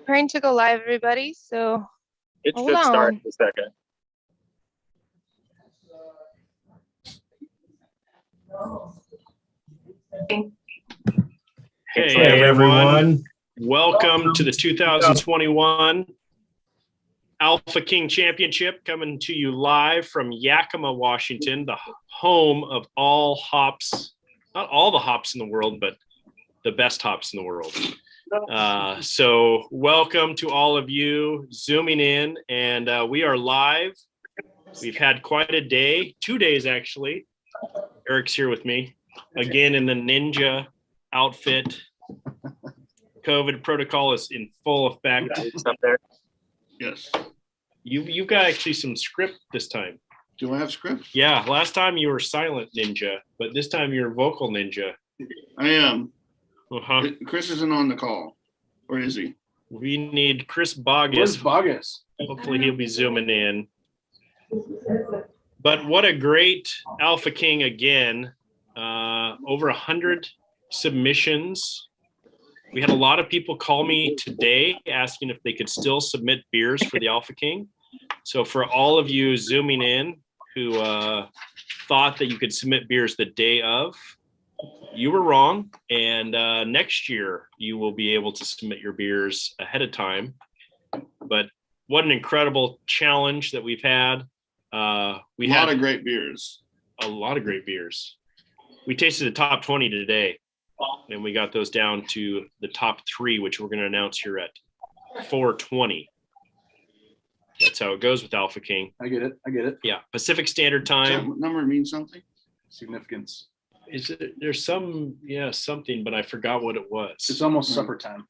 Trying to go live, everybody. So it hold should on. start in a second. Hey everyone. Welcome to the 2021 Alpha King Championship, coming to you live from Yakima, Washington, the home of all hops, not all the hops in the world, but the best hops in the world. So welcome to all of you zooming in, and we are live. We've had quite a day, 2 days actually. Eric's here with me again in the ninja outfit. COVID protocol is in full effect. It's up there. Yes. You've got actually some script this time. Do I have script? Yeah. Last time you were silent ninja, but this time you're vocal ninja. I am. Uh-huh. Chris isn't on the call. Or is he? We need Chris Bogus. Where's Bogus? Hopefully he'll be zooming in. But what a great Alpha King again. Over 100 submissions. We had a lot of people call me today asking if they could still submit beers for the Alpha King. So for all of you zooming in who thought that you could submit beers the day of, you were wrong. And next year you will be able to submit your beers ahead of time. But what an incredible challenge that we've had. We had a lot of great beers. A lot of great beers. We tasted the top 20 today, and we got those down to the top 3, which we're going to announce here at 4:20. That's how it goes with Alpha King. I get it. Yeah, Pacific Standard Does Time. that number mean something? Significance. Is it? There's something, but I forgot what it was. It's almost supper time.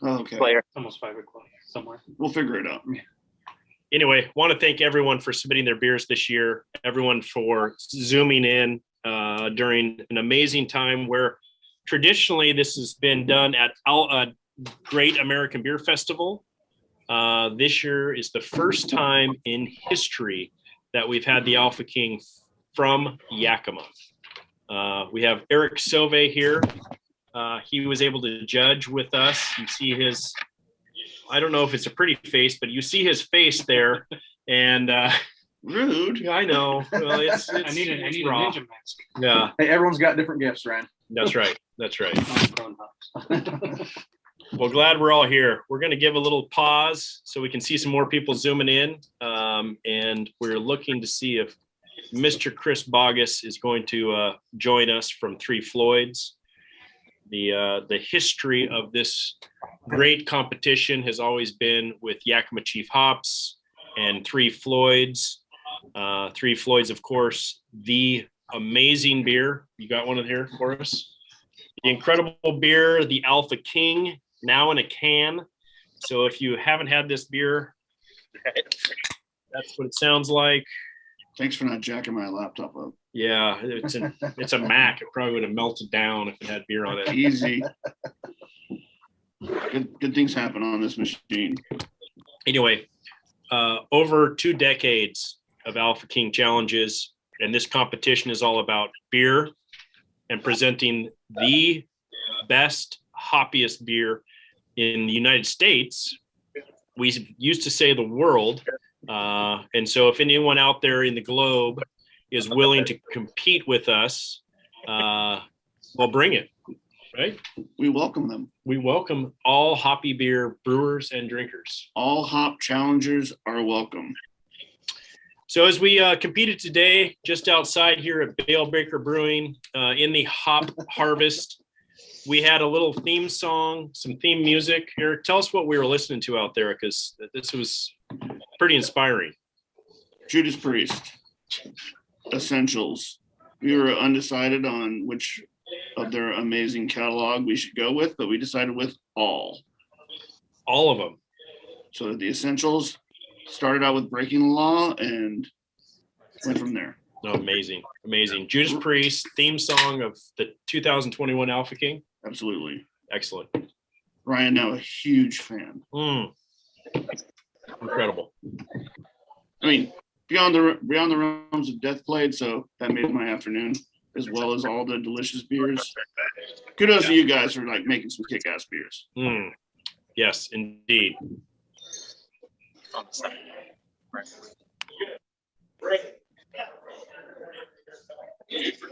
Oh, okay. It's almost 5 o'clock somewhere. We'll figure it out. Anyway, want to thank everyone for submitting their beers this year. Everyone for zooming in during an amazing time where traditionally this has been done at Great American Beer Festival. This year is the first time in history that we've had the Alpha King from Yakima. We have Eric Sauve here. He was able to judge with us. You see his, I don't know if it's a pretty face, but you see his face there. And rude. I know. Well, it's I need a raw. ninja mask. Yeah, Hey, everyone's got different gifts, Ryan. that's right. That's right. Well, glad we're all here. We're going to give a little pause so we can see some more people zooming in. And we're looking to see if Mr. Chris Bogus is going to join us from Three Floyds. The history of this great competition has always been with Yakima Chief Hops and Three Floyds. Three Floyds, of course, the amazing beer. You got one in here for us? The incredible beer, the Alpha King, now in a can. So if you haven't had this beer, that's what it sounds like. Thanks for not jacking my laptop up. Yeah, it's a Mac. It probably would have melted down if it had beer on it. Easy. Good things happen on this machine. Anyway, over 2 decades of Alpha King challenges, and this competition is all about beer and presenting the best, hoppiest beer in the United States. We used to say the world. And so if anyone out there in the globe is willing to compete with us, well, bring it, right? We welcome them. We welcome all hoppy beer brewers and drinkers. All hop challengers are welcome. So as we competed today, just outside here at Bale Baker Brewing in the hop harvest, we had a little theme song, some theme music. Eric, tell us what we were listening to out there, because this was pretty inspiring. Judas Priest, Essentials. We were undecided on which of their amazing catalog we should go with, but we decided with all. All of them. So the Essentials started out with Breaking the Law and went from there. Oh, amazing. Judas Priest, theme song of the 2021 Alpha King. Absolutely. Excellent. Ryan, now a huge fan. Incredible. I mean, beyond the realms of death played, so that made my afternoon. as well as all the delicious beers. Kudos to you guys for like making some kick-ass beers. Yes, indeed.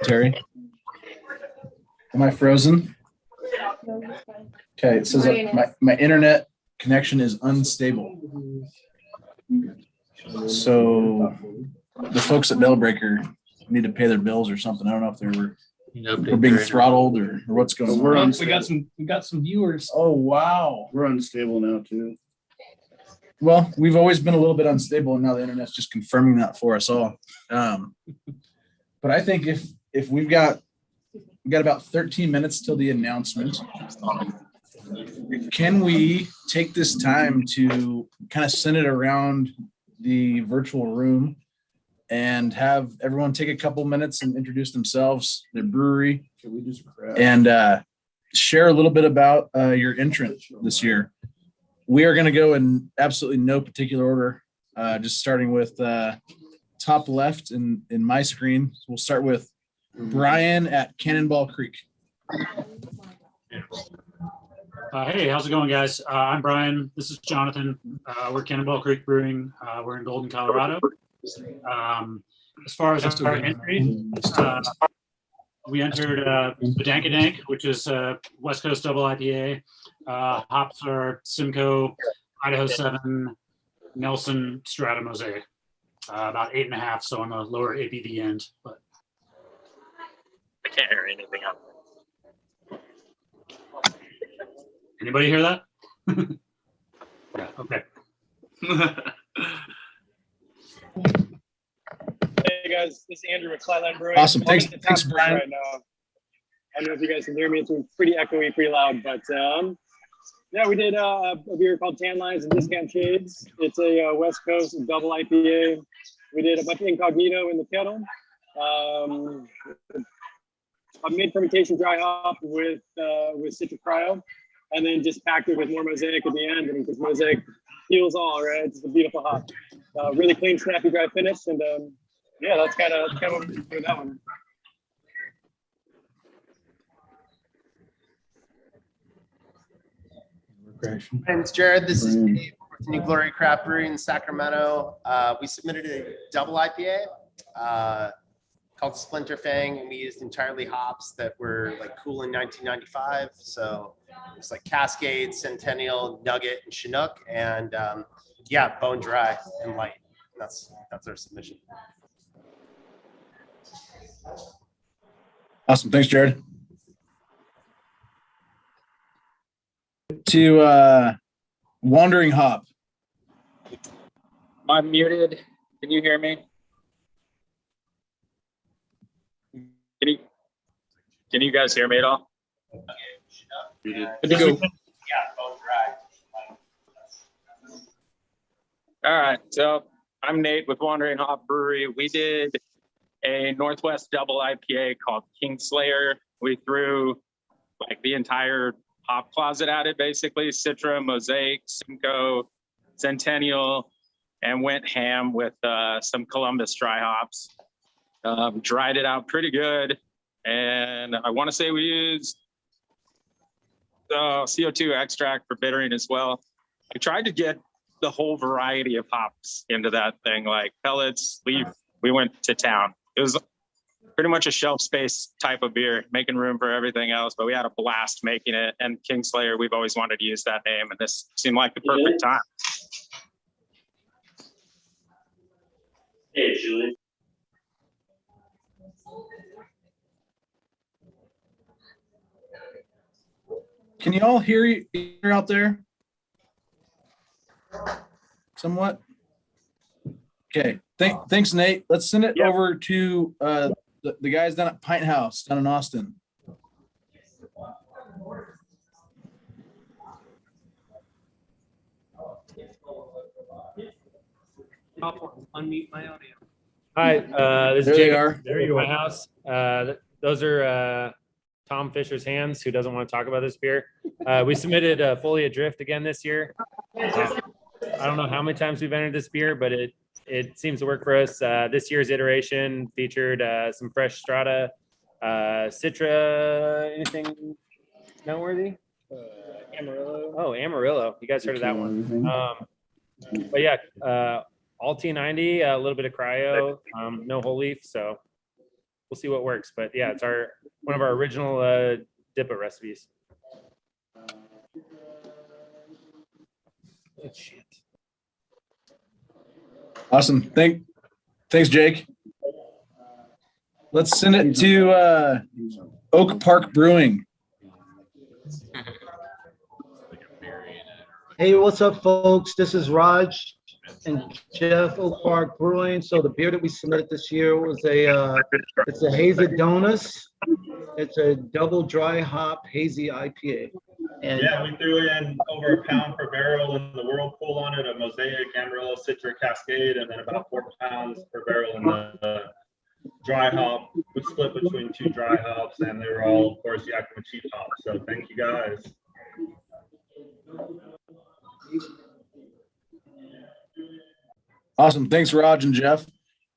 Terry, am I frozen? Okay, it says that my internet connection is unstable. So the folks at Bellbreaker need to pay their bills or something. I don't know if we're being throttled or what's going We're on. unstable. We got some viewers. Oh, wow. We're unstable now too. Well, we've always been a little bit unstable, and now the internet's just confirming that for us all. But I think if we've got about 13 minutes till the announcement, can we take this time to kind of send it around the virtual room and have everyone take a couple minutes and introduce themselves, their brewery, and share a little bit about your entrant this year. We are going to go in absolutely no particular order, just starting with top left in my screen. We'll start with Brian at Cannonball Creek. Hey, how's it going, guys? I'm Brian. This is Jonathan. We're Cannonball Creek Brewing. We're in Golden, Colorado. As far as our entry, we entered Bedankadank, which is West Coast Double IPA. Hops are Simcoe, Idaho 7, Nelson, Strata, Mosaic. About 8.5, so on the lower ABV end. But I can't hear anything up. anybody hear that? Yeah, okay. Hey guys, this is Andrew with Flatland Brewing. Awesome. I'm Thanks, at the tap room Brian. Right now. I don't know if you guys can hear me. It's pretty echoey, pretty loud, but yeah, we did a beer called Tan Lines and Discount Shades. It's a West Coast double IPA. We did a bunch of incognito in the kettle. A mid-fermentation dry hop with citric cryo, and then just packed it with more mosaic at the end. And because mosaic heals all, right? It's a beautiful hop. Really clean, snappy, dry finish, and yeah, that's kind of what we're doing with that one. My name's Jared. This is Dave with New Glory Craft Brewery in Sacramento. We submitted a double IPA called Splinter Fang, and we used entirely hops that were like cool in 1995. So it's like Cascade, Centennial, Nugget, and Chinook, and yeah, bone dry and light. That's our submission. Awesome. Thanks, Jared. To Wandering Hop. I'm muted. Can you hear me? Can you guys hear me at all? Good to go. Yeah, bone dry. All right. So I'm Nate with Wandering Hop Brewery. We did a Northwest double IPA called Kingslayer. We threw like the entire hop closet at it, basically Citra, Mosaic, Simcoe, Centennial, and went ham with some Columbus dry hops. Dried it out pretty good, and I want to say we used CO2 extract for bittering as well. I tried to get the whole variety of hops into that thing, like pellets, leaf. We went to town. It was pretty much a shelf space type of beer, making room for everything else, but we had a blast making it. And Kingslayer, we've always wanted to use that name, and this seemed like the perfect time. Hey, Julie. Can you all hear out there? Somewhat. Okay. Thanks, Nate. Let's send it over to the guys down at Pint House down in Austin. Unmute my audio. Hi, this There is they Jacob. are. There you are. My house. Those are Tom Fisher's hands, who doesn't want to talk about this beer. We submitted fully adrift again this year. I don't know how many times we've entered this beer, but it seems to work for us. This year's iteration featured some fresh Strata Citra, anything noteworthy? Amarillo. Oh, Amarillo. You guys heard of that one. But yeah, all T90, a little bit of cryo, no whole leaf. So we'll see what works. But yeah, it's one of our original DIPA recipes. Oh, shit. Awesome. Thanks, Jake. Let's send it to Oak Park Brewing. Hey, what's up, folks? This is Raj and Jeff Oak Park Brewing. So the beer that we submitted this year was it's a hazy donuts. It's a double dry hop hazy IPA. And yeah, we threw in over a pound per barrel in the Whirlpool on it, a Mosaic, Amarillo, Citra, Cascade, and then about 4 pounds per barrel in the dry hop. We split between 2 dry hops, and they were all, of course, Yakima cheap hops. So thank you guys. Awesome. Thanks, Raj and Jeff.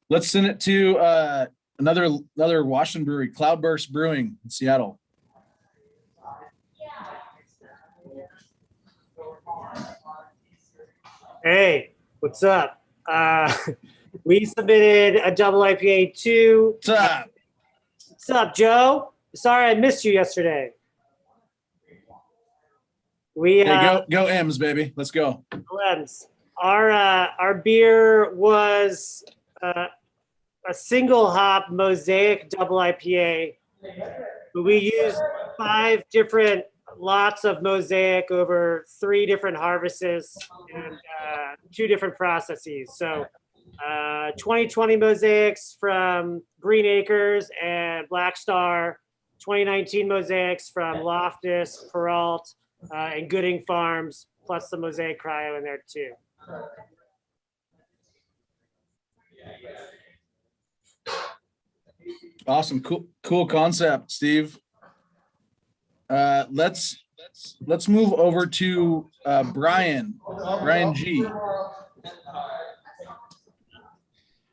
Let's send it to another Washington brewery, Cloudburst Brewing in Seattle. Hey, what's up? We submitted a double IPA too. What's up? What's up, Joe? Sorry I missed you yesterday. We Hey, go M's, baby. Let's go. M's. Our beer was a single hop Mosaic double IPA. We used 5 different lots of Mosaic over 3 different harvests and 2 different processes. So 2020 Mosaics from Green Acres and Black Star, 2019 Mosaics from Loftus, Peralt, and Gooding Farms, plus the Mosaic Cryo in there too. Awesome. Cool concept, Steve. Let's move over to Brian G.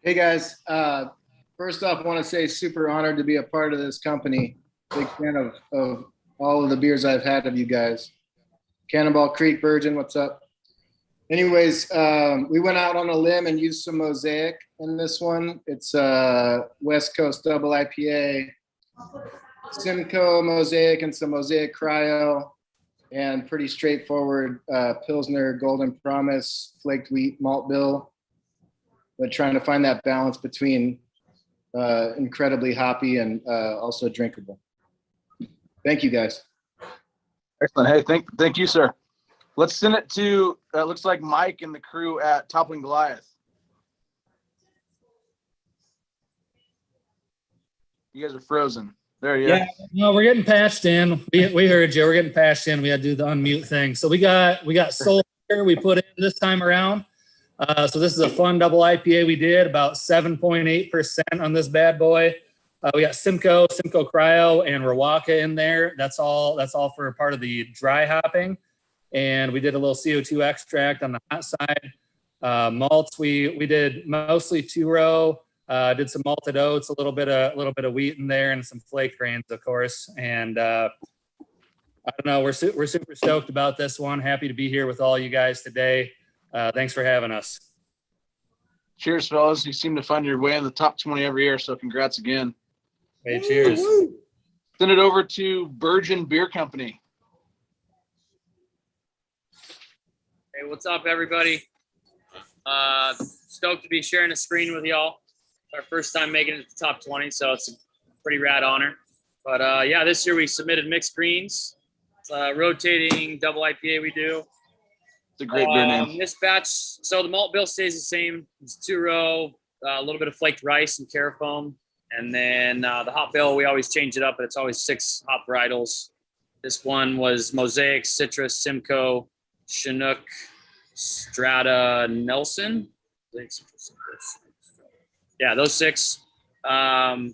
Hey guys, first off, I want to say super honored to be a part of this company. Big fan of all of the beers I've had of you guys. Cannonball Creek Virgin, what's up? Anyways, we went out on a limb and used some Mosaic in this one. It's West Coast double IPA, Simcoe Mosaic and some Mosaic Cryo, and pretty straightforward Pilsner Golden Promise flaked wheat malt bill. But trying to find that balance between incredibly hoppy and also drinkable. Thank you, guys. Excellent. Hey, thank you, sir. Let's send it to looks like Mike and the crew at Toppling Goliath. You guys are frozen. There you are. Yeah, no, we're getting patched in. We heard you. We're getting patched in. We had to do the unmute thing. So we got soul here we put in this time around. So this is a fun double IPA we did, about 7.8% on this bad boy. We got Simcoe Cryo, and Rawaka in there. That's all for a part of the dry hopping. And we did a little CO2 extract on the hot side. Malts, we did mostly 2-row. Did some malted oats, a little bit of wheat in there, and some flake grains, of course. And I don't know, we're super stoked about this one. Happy to be here with all you guys today. Thanks for having us. Cheers, fellas. You seem to find your way in the top 20 every year, so congrats again. Hey, cheers. Send it over to Virgin Beer Company. Hey, what's up, everybody? Stoked to be sharing a screen with y'all. It's our first time making it to the top 20, so it's a pretty rad honor. But yeah, this year we submitted mixed greens. It's a rotating double IPA we do. It's a great beer name. This batch, so the malt bill stays the same. It's 2-row, a little bit of flaked rice and carafoam. And then the hop bill, we always change it up, but it's always 6 hop varietals. This one was Mosaic, Citrus, Simcoe, Chinook, Strata, Nelson. Yeah, those 6. Yeah,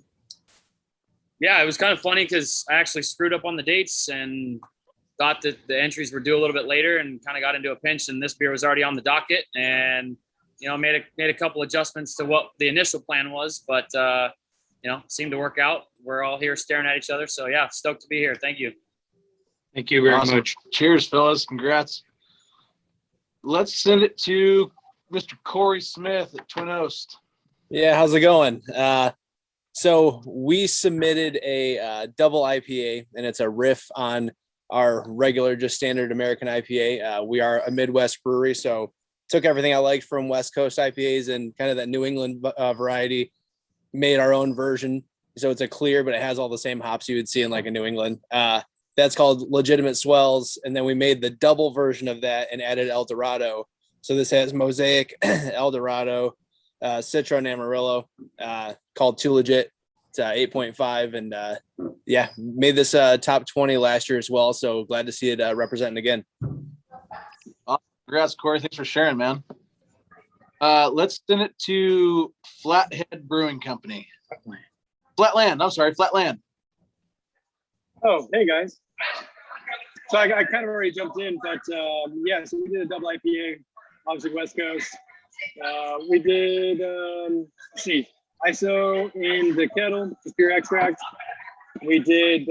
it was kind of funny because I actually screwed up on the dates and thought that the entries were due a little bit later, and kind of got into a pinch. And this beer was already on the docket, and made a couple adjustments to what the initial plan was. But seemed to work out. We're all here staring at each other. So yeah, stoked to be here. Thank you. Thank you very Awesome. much. Cheers, fellas. Congrats. Let's send it to Mr. Corey Smith at Twin Oast. Yeah, how's it going? So we submitted a double IPA, and it's a riff on our regular, just standard American IPA. We are a Midwest brewery, so took everything I liked from West Coast IPAs and kind of that New England variety, made our own version. So it's a clear, but it has all the same hops you would see in like a New England. That's called Legitimate Swells. And then we made the double version of that and added El Dorado. So this has Mosaic, El Dorado, Citra, and Amarillo, called Too Legit. It's 8.5. And yeah, made this top 20 last year as well. So glad to see it representing again. Congrats, Corey. Thanks for sharing, man. Let's send it to Flathead Brewing Company. Flatland. Oh, hey guys. So I kind of already jumped in, but yeah, so we did a double IPA, obviously West Coast. We did, let's see, ISO in the kettle, just pure extract. We did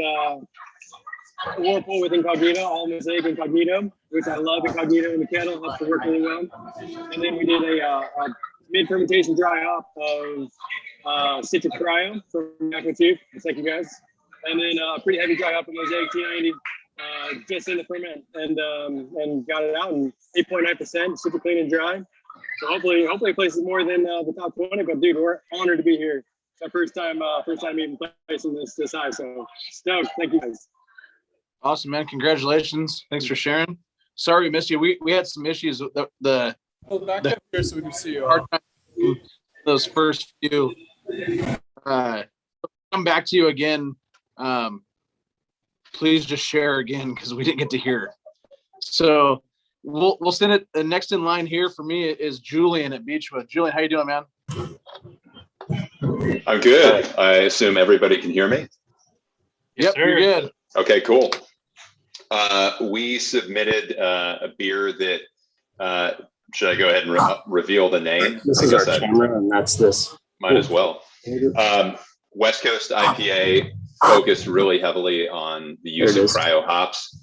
Whirlpool with Incognito, all Mosaic Incognito, which I love Incognito in the kettle, helps to work really well. And then we did a mid-fermentation dry hop of Citra Cryo from Yakima too. Thank you guys. And then pretty heavy dry hop of Mosaic T90, just in the ferment, and got it out, and 8.9%, super clean and dry. So hopefully it places more than the top 20. But dude, we're honored to be here. It's our first time even placing this high. So stoked. Thank you guys. Awesome, man. Congratulations. Thanks for sharing. Sorry we missed you. We had some issues with the back up here so we can see you. hard time those first few. Come back to you again. Please just share again because we didn't get to hear. So we'll send it. The next in line here for me is Julian at Beechwood. Julian, how you doing, man? I'm good. I assume everybody can hear me. Yep, you're good. Okay, cool. We submitted a beer that, should I go ahead and reveal the name? This is our camera, and that's this. Might as well. West Coast IPA focused really heavily on the use of cryo hops.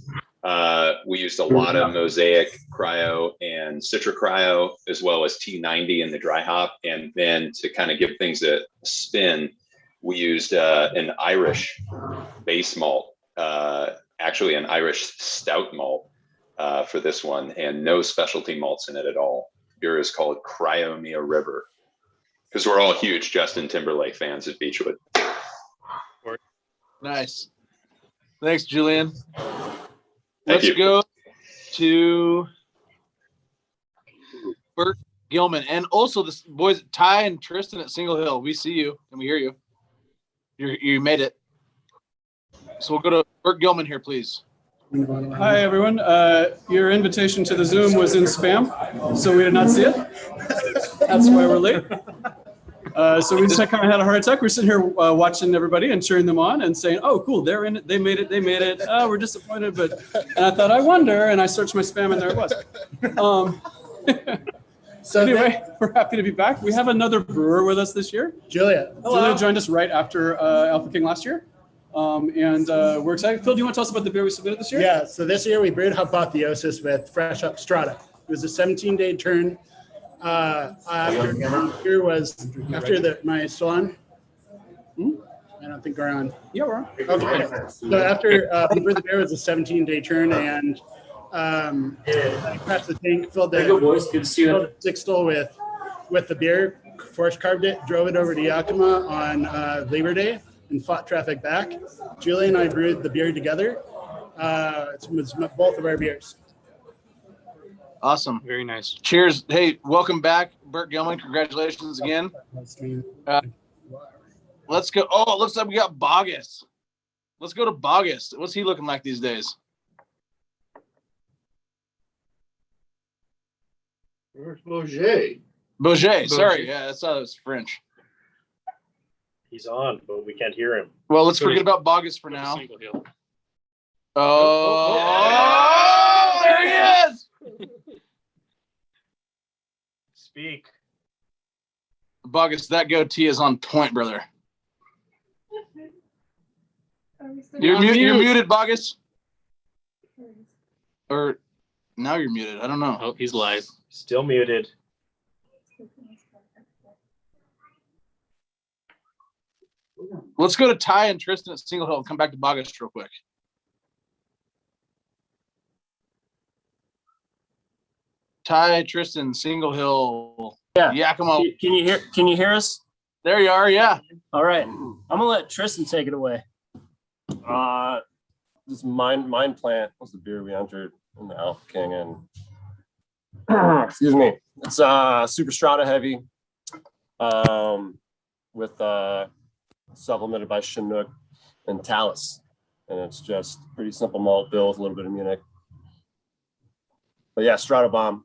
We used a lot of Mosaic Cryo and Citra Cryo, as well as T90 in the dry hop. And then to kind of give things a spin, we used an Irish base malt, actually an Irish stout malt for this one, and no specialty malts in it at all. Beer is called Cryomia River, because we're all huge Justin Timberlake fans at Beechwood. Nice. Thanks, Julian. Thank you. Let's go to Bert Gilman, and also the boys Ty and Tristan at Single Hill. We see you and we hear you. You made it. So we'll go to Bert Gilman here, please. Hi, everyone. Your invitation to the Zoom was in spam, so we did not see it. That's why we're late. So we just kind of had a heart attack. We're sitting here watching everybody and cheering them on and saying, "Oh, cool, they're in it. They made it. They made it. We're disappointed, but." And I thought, I wonder, and I searched my spam, and there it was. So anyway, we're happy to be back. We have another brewer with us this year. Julia. Julia joined us right after Alpha King last year. And we're excited. Phil, do you want to tell us about the beer we submitted this year? Yeah, so this year we brewed Hypotheosis with Fresh Up Strata. It was a 17-day turn. After my son. I don't think we're on. Yeah, we're on. Okay. So after we brewed the beer, it was a 17-day turn, and I crashed the tank, filled the six stole with the beer, force carved it, drove it over to Yakima on Labor Day, and fought traffic back. Julie and I brewed the beer together. It's both of our beers. Awesome. Very nice. Cheers. Hey, welcome back, Bert Gilman. Congratulations again. Let's go. Oh, it looks like we got Bogus. Let's go to Bogus. What's he looking like these days? Where's Bourget? Bourget. Sorry. Yeah, I thought it was French. He's on, but we can't hear him. Well, let's forget about Bogus for now. Oh, there he is. Speak. Bogus, that goatee is on point, brother. You're muted, Bogus. Or now you're muted. I don't know. Oh, he's live. Still muted. Let's go to Ty and Tristan at Single Hill and come back to Bogus real quick. Ty, Tristan, Single Hill. Yeah. Yakima. Can you hear us? There you are. Yeah. All right. I'm gonna let Tristan take it away. This Mind Plant was the beer we entered in the Alpha King, and excuse me, it's super strata heavy, with supplemented by Chinook and Talus, and it's just pretty simple malt bill with a little bit of Munich. But yeah, strata bomb,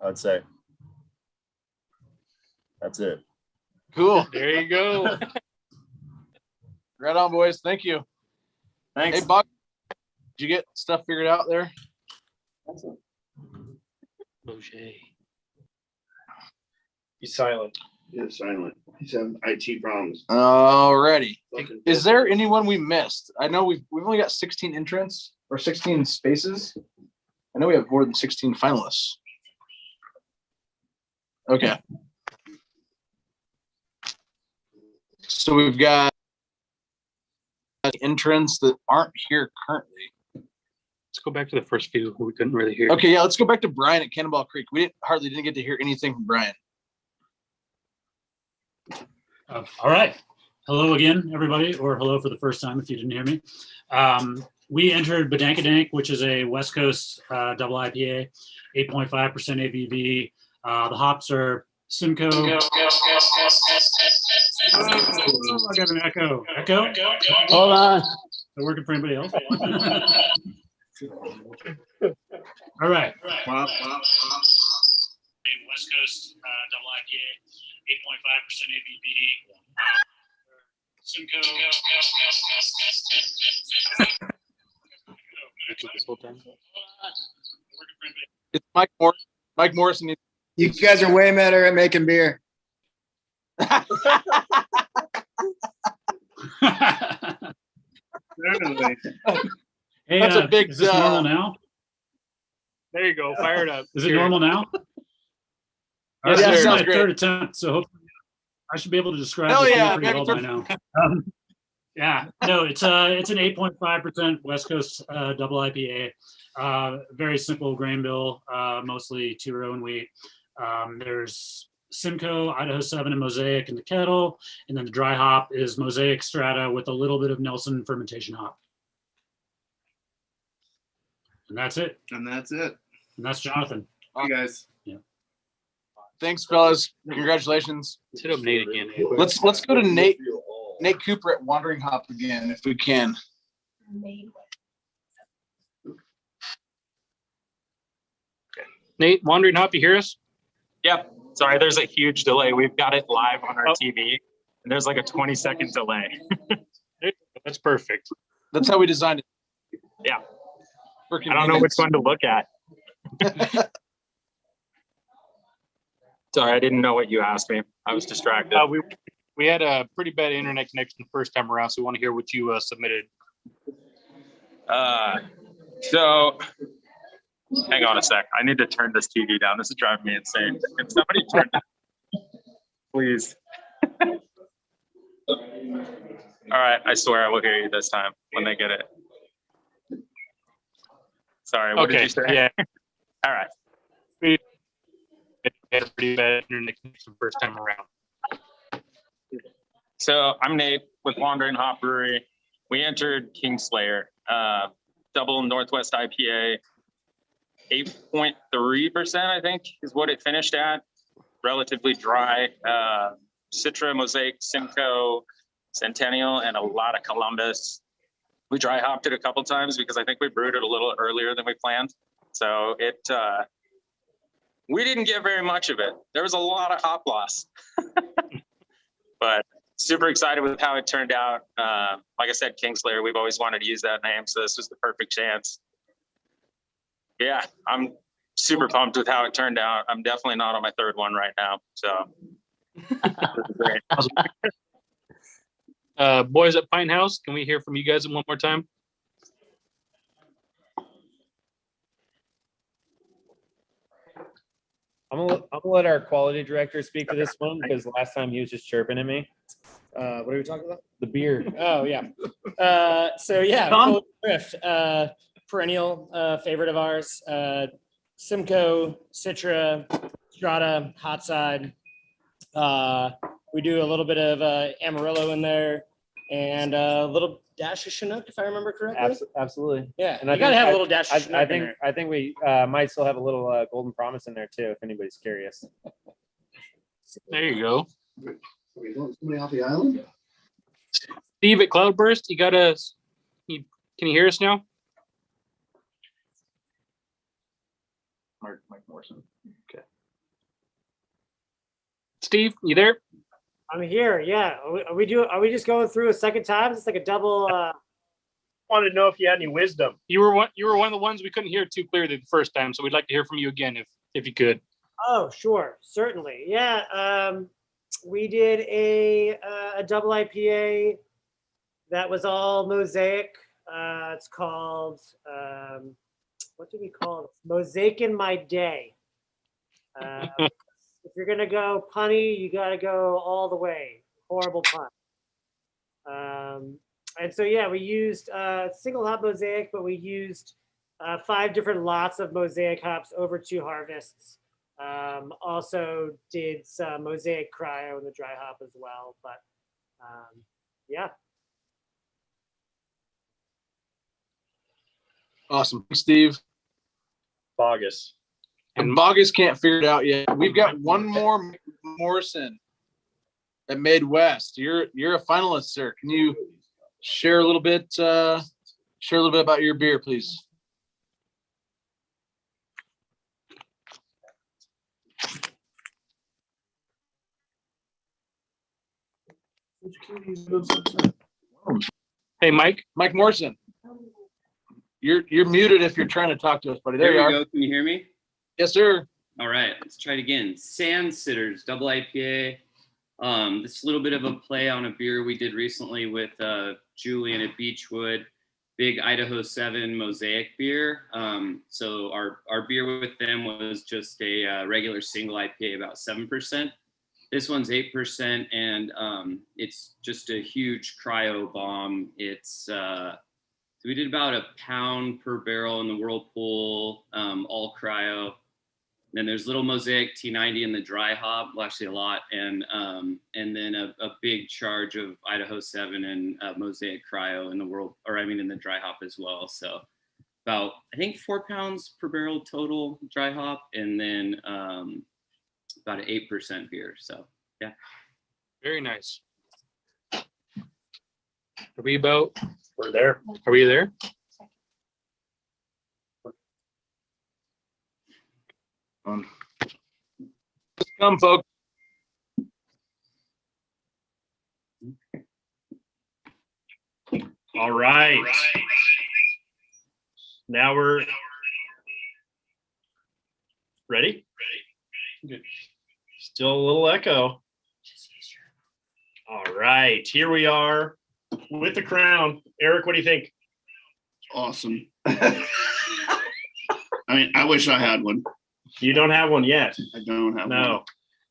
I would say. That's it. Cool. There you go. Right on, boys. Thank you. Thanks. Hey, Bob, did you get stuff figured out there? He's silent. He's silent. He's having IT problems. Alrighty. Is there anyone we missed? I know we've only got 16 entrants or 16 spaces. I know we have more than 16 finalists. Okay. So we've got entrants that aren't here currently. Let's go back to the first few who we couldn't really hear. Okay, yeah, let's go back to Brian at Cannonball Creek. We didn't get to hear anything from Brian. All right. Hello again, everybody, or hello for the first time if you didn't hear me. We entered Bedankadank, which is a West Coast double IPA, 8.5% ABV. The hops are Simcoe. Oh, I got an echo. Echo? Hold on. Is that working for anybody else? All right. West Coast double IPA, 8.5% ABV. Simcoe. It's Mike Morrison. You guys are way better at making beer. Hey, that's a big. Is this normal now? There you go. Fire it up. Is it normal now? Yes, This is sounds my great. third attempt, so hopefully I should be able to describe Hell this yeah, pretty back well to- by now. Yeah, no, it's an 8.5% West Coast double IPA. Very simple grain bill, mostly 2-row and wheat. There's Simcoe, Idaho 7, and Mosaic in the kettle, and then the dry hop is Mosaic Strata with a little bit of Nelson fermentation hop. And that's it. And that's it. And that's Jonathan. You guys. Yeah. Thanks, fellas. Congratulations. Let's hit up Nate again. Let's go to Nate Cooper at Wandering Hop again, if we can. Nate, Wandering Hop, you hear us? Yep. Sorry, there's a huge delay. We've got it live on our TV, and there's like a 20-second delay. That's perfect. That's how we designed it. Yeah. I don't know which one to look at. Sorry, I didn't know what you asked me. I was distracted. We had a pretty bad internet connection the first time around, so we want to hear what you submitted. So hang on a sec. I need to turn this TV down. This is driving me insane. Can somebody turn it? Please. All right. I swear I will hear you this time when they get it. Sorry. What did you say? Yeah. All right. We had a pretty bad internet connection the first time around. So I'm Nate with Wandering Hop Brewery. We entered Kingslayer, double Northwest IPA, 8.3%, I think, is what it finished at. Relatively dry. Citra, Mosaic, Simcoe, Centennial, and a lot of Columbus. We dry hopped it a couple times because I think we brewed it a little earlier than we planned. So we didn't get very much of it. There was a lot of hop loss. But super excited with how it turned out. Like I said, Kingslayer, we've always wanted to use that name, so this was the perfect chance. Yeah, I'm super pumped with how it turned out. I'm definitely not on my third one right now, so this is great. Boys at Pine House, can we hear from you guys one more time? I'm gonna let our quality director speak to this one because last time he was just chirping at me. What are we talking about? The beer. Oh yeah. So yeah, Tom? Full Drift, perennial favorite of ours. Simcoe, Citra, Strata, Hot Side. We do a little bit of Amarillo in there, and a little dash of Chinook, if I remember correctly. Absolutely. Yeah, And you gotta have a little dash of I Chinook in think there. I think we might still have a little Golden Promise in there too, if anybody's curious. There you go. We want somebody off the island? Steve at Cloudburst, you got us. Can you hear us now? Mike Morrison. Okay. Steve, you there? I'm here. Yeah. Are we just going through a second time? It's like a double. Wanted to know if you had any wisdom. You were one of the ones we couldn't hear too clearly the first time, so we'd like to hear from you again if you could. Oh, sure, certainly. Yeah. We did a double IPA that was all mosaic. It's called what do we call it? Mosaic in My Day. If you're gonna go punny, you gotta go all the way. Horrible pun. And so yeah, we used single hop mosaic, but we used 5 different lots of mosaic hops over 2 harvests. Also did some mosaic cryo in the dry hop as well. But yeah. Awesome, Steve. Bogus. And Bogus can't figure it out yet. We've got one more Morrison at Midwest. You're a finalist, sir. Can you share a little bit about your beer, please? Hey, Mike. Mike Morrison. You're muted if you're trying to talk to us, buddy. There you we are. go. Can you hear me? Yes, sir. All right, let's try it again. Sand Sitters, double IPA. This is a little bit of a play on a beer we did recently with Julian at Beechwood, big Idaho 7 Mosaic beer. So our beer with them was just a regular single IPA, about 7%. This one's 8%, and it's just a huge cryo bomb. It's so we did about a pound per barrel in the Whirlpool, all cryo. Then there's little Mosaic T90 in the dry hop, well, actually a lot, and then a big charge of Idaho 7 and Mosaic cryo in the dry hop as well. So about, I think 4 pounds per barrel total dry hop, and then about an 8% beer. So yeah. Very nice. We're there. Are we there? Come, folks. All right. Now we're ready. Still a little echo. All right, here we are with the crown. Eric, what do you think? Awesome. I mean, I wish I had one. You don't have one yet. I don't have one. No.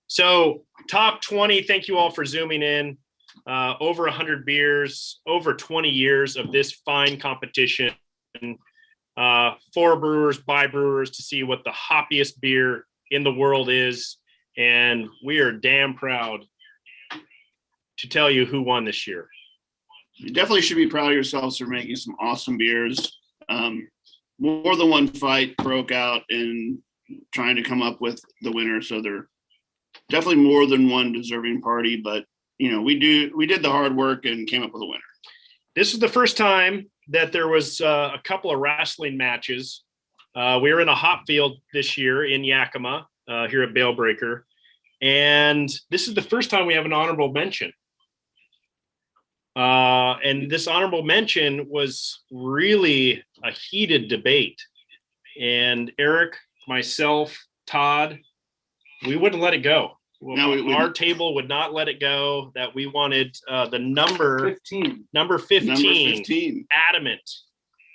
So top 20, thank you all for zooming in. Over 100 beers, over 20 years of this fine competition. For brewers, by brewers, to see what the hoppiest beer in the world is. And we are damn proud to tell you who won this year. You definitely should be proud of yourselves for making some awesome beers. More than one fight broke out in trying to come up with the winner. So they're definitely more than one deserving party, but you know, we did the hard work and came up with a winner. This is the first time that there was a couple of wrestling matches. We were in a hop field this year in Yakima, here at Bale Breaker. And this is the first time we have an honorable mention. And this honorable mention was really a heated debate. And Eric, myself, Todd, we wouldn't let it go. Now our table would not let it go, that we wanted the number 15. Number 15, adamant.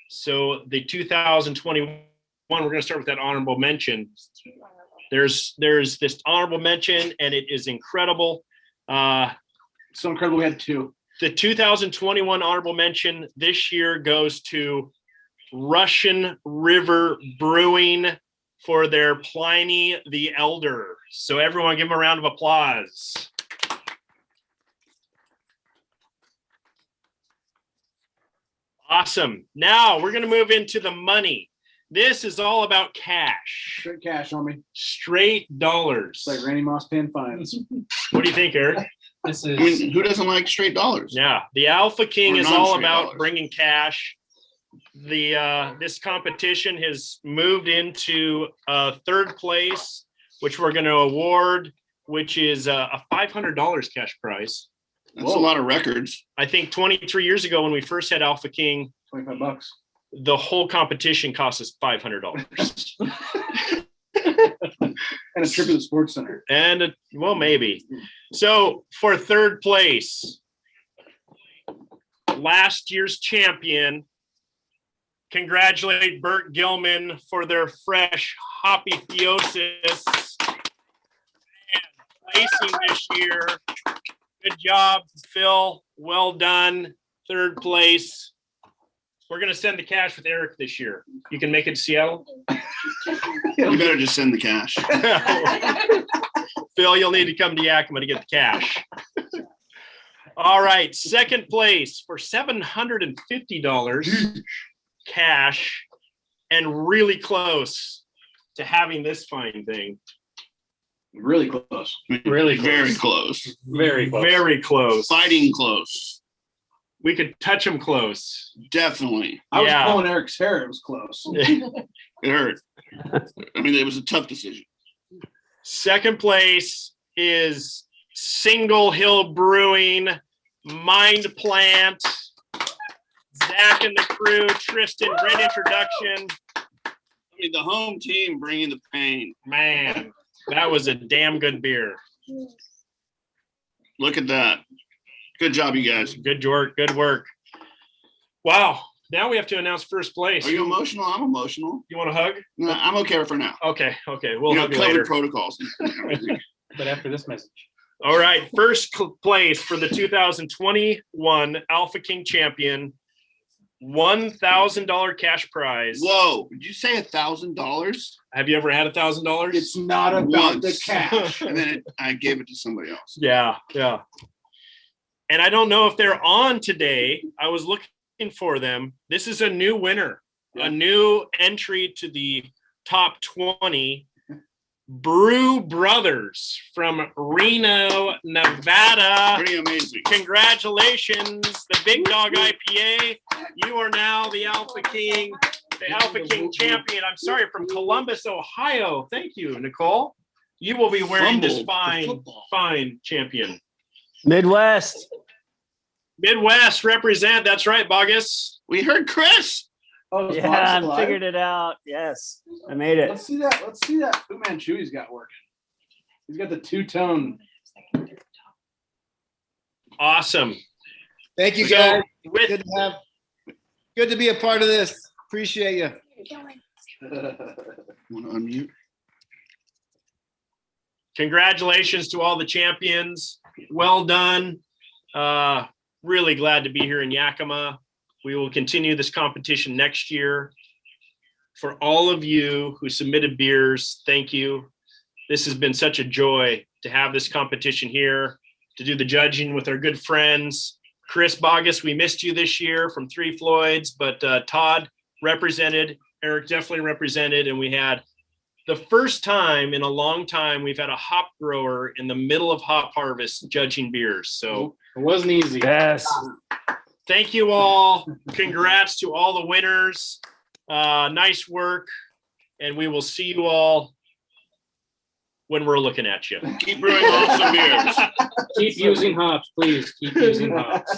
So the 2021, we're going to start with that honorable mention. There's this honorable mention, and it is incredible. So incredible. We had 2. The 2021 honorable mention this year goes to Russian River Brewing for their Pliny the Elder. So everyone give them a round of applause. Awesome. Now we're going to move into the money. This is all about cash. Straight cash on me. Straight dollars. It's like Randy Moss paying fines. What do you think, Eric? I mean, who doesn't like straight dollars? Yeah, the Alpha King Or is all non-straight about dollars. bringing cash. This competition has moved into third place, which we're going to award, which is a $500 cash prize. That's a lot of records. I think 23 years ago when we first had Alpha King, $25. the whole competition cost us $500. And a trip to the sports center. And well, maybe. So for third place, last year's champion, congratulate Burt Gilman for their fresh hoppy theosis. And placing this year. Good job, Phil. Well done. Third place. We're going to send the cash with Eric this year. You can make it to Seattle. You better just send the cash. Phil, you'll need to come to Yakima to get the cash. All right. Second place for $750 cash, and really close to having this fine thing. Really close. Really Very close. Very close. Very close. Fighting close. We could touch him close. Definitely. I was pulling Eric's hair. It was close. It hurt. I mean, it was a tough decision. Second place is Single Hill Brewing, Mind Plant, Zach and the crew. Tristan, great introduction. I mean, the home team bringing the pain. Man, that was a damn good beer. Look at that. Good job, you guys. Good work. Good work. Wow. Now we have to announce first place. Are you emotional? I'm emotional. You want a hug? No, I'm okay for now. Okay. We'll You know, hug you COVID later. protocols. But after this message. All right. First place for the 2021 Alpha King champion, $1,000 cash prize. Whoa. Did you say $1,000? Have you ever had $1,000? It's not about the cash. And then I gave it to somebody else. Yeah. And I don't know if they're on today. I was looking for them. This is a new winner, a new entry to the top 20. Brew Brothers from Reno, Nevada. Pretty amazing. Congratulations, the Big Dog IPA. You are now the Alpha King champion. I'm sorry, from Columbus, Ohio. Thank you, Nicole. You will be wearing this fine champion. Midwest represent. That's right, Bogus. We heard Chris. Oh, yeah, I figured it out. Yes, I made it. Let's see that Fu Manchu he's got working. He's got the two-tone. Awesome. Thank you, guys. Good to be a part of this. Appreciate you. Want to unmute? Congratulations to all the champions. Well done. Really glad to be here in Yakima. We will continue this competition next year. For all of you who submitted beers, thank you. This has been such a joy to have this competition here, to do the judging with our good friends. Chris Bogus, we missed you this year from Three Floyds, but Todd represented, Eric definitely represented, and we had the first time in a long time we've had a hop grower in the middle of hop harvest judging beers. So it wasn't easy. Yes. Thank you all. Congrats to all the winners. Nice work. And we will see you all when we're looking at you. Keep brewing awesome beers. Keep using hops, please. Keep using hops.